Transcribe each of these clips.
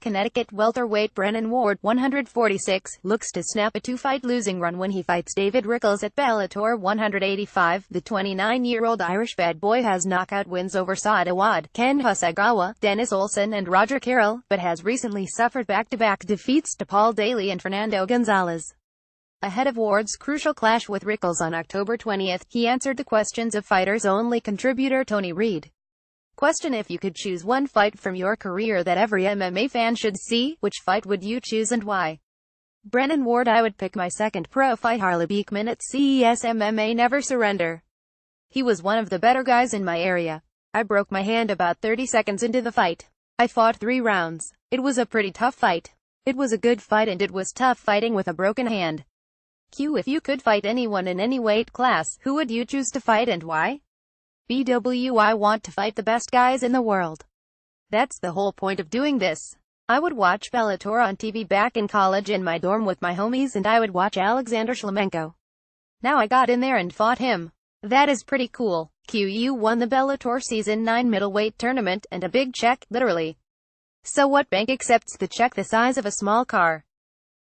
Connecticut welterweight Brennan Ward, 146, looks to snap a two-fight losing run when he fights David Rickles at Bellator 185. The 29-year-old Irish bad boy has knockout wins over Saad Awad, Ken Hosagawa, Dennis Olsen and Roger Carroll, but has recently suffered back-to-back defeats to Paul Daly and Fernando Gonzalez. Ahead of Ward's crucial clash with Rickles on October 20, he answered the questions of Fighters Only contributor Tony Reed. Question: if you could choose one fight from your career that every MMA fan should see, which fight would you choose and why? Brennan Ward: I would pick my second pro fight, Harley Beekman at CES MMA Never Surrender. He was one of the better guys in my area. I broke my hand about 30 seconds into the fight. I fought 3 rounds. It was a pretty tough fight. It was a good fight and it was tough fighting with a broken hand. Q: if you could fight anyone in any weight class, who would you choose to fight and why? BW: I want to fight the best guys in the world. That's the whole point of doing this. I would watch Bellator on TV back in college in my dorm with my homies, and I would watch Alexander Shlemenko. Now I got in there and fought him. That is pretty cool. Q: you won the Bellator Season 9 middleweight tournament, and a big check, literally. So what bank accepts the check the size of a small car?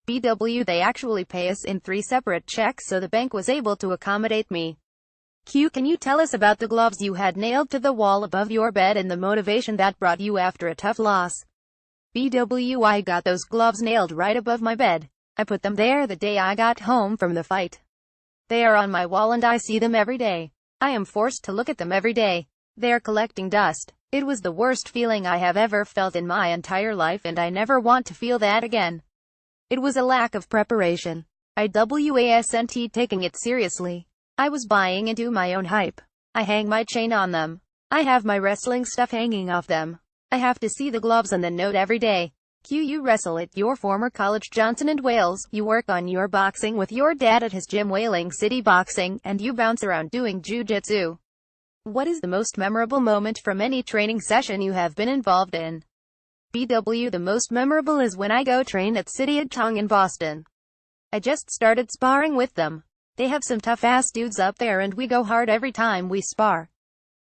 BW: they actually pay us in 3 separate checks, so the bank was able to accommodate me. Q: can you tell us about the gloves you had nailed to the wall above your bed and the motivation that brought you after a tough loss? BW: I got those gloves nailed right above my bed. I put them there the day I got home from the fight. They are on my wall and I see them every day. I am forced to look at them every day. They are collecting dust. It was the worst feeling I have ever felt in my entire life, and I never want to feel that again. It was a lack of preparation. I wasn't taking it seriously. I was buying into my own hype. I hang my chain on them. I have my wrestling stuff hanging off them. I have to see the gloves and the note every day. Q: you wrestle at your former college Johnson & Wales, you work on your boxing with your dad at his gym Whaling City Boxing, and you bounce around doing jiu-jitsu. What is the most memorable moment from any training session you have been involved in? BW: the most memorable is when I go train at City of Tong in Boston. I just started sparring with them. They have some tough-ass dudes up there and we go hard every time we spar.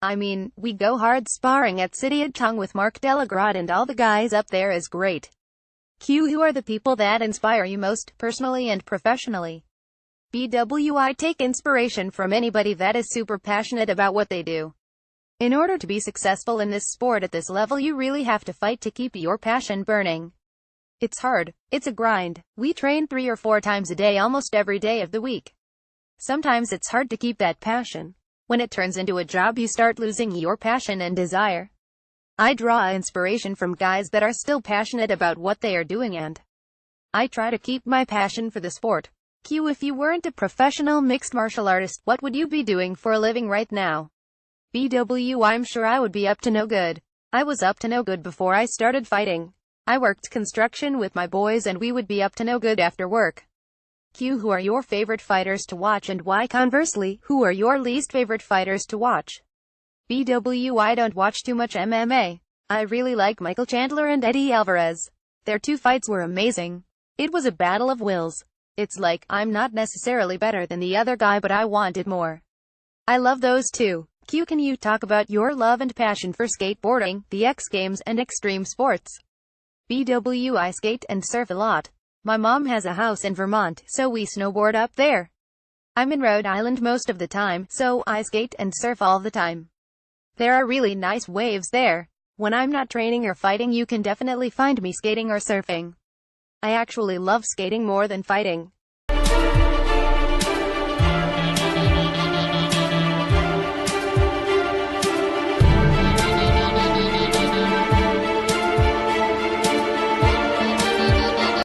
I mean, we go hard. Sparring at City of Tong with Mark Delagrad and all the guys up there is great. Q: who are the people that inspire you most, personally and professionally? BW: I take inspiration from anybody that is super passionate about what they do. In order to be successful in this sport at this level, you really have to fight to keep your passion burning. It's hard. It's a grind. We train 3 or 4 times a day almost every day of the week. Sometimes it's hard to keep that passion. When it turns into a job, you start losing your passion and desire. I draw inspiration from guys that are still passionate about what they are doing, and I try to keep my passion for the sport. Q: if you weren't a professional mixed martial artist, what would you be doing for a living right now? BW: I'm sure I would be up to no good. I was up to no good before I started fighting. I worked construction with my boys and we would be up to no good after work. Q: who are your favorite fighters to watch and why? Conversely, who are your least favorite fighters to watch? BW: I don't watch too much MMA. I really like Michael Chandler and Eddie Alvarez. Their 2 fights were amazing. It was a battle of wills. It's like, I'm not necessarily better than the other guy, but I wanted more. I love those 2. Q: can you talk about your love and passion for skateboarding, the X Games, and extreme sports? BW: I skate and surf a lot. My mom has a house in Vermont, so we snowboard up there. I'm in Rhode Island most of the time, so I skate and surf all the time. There are really nice waves there. When I'm not training or fighting, you can definitely find me skating or surfing. I actually love skating more than fighting.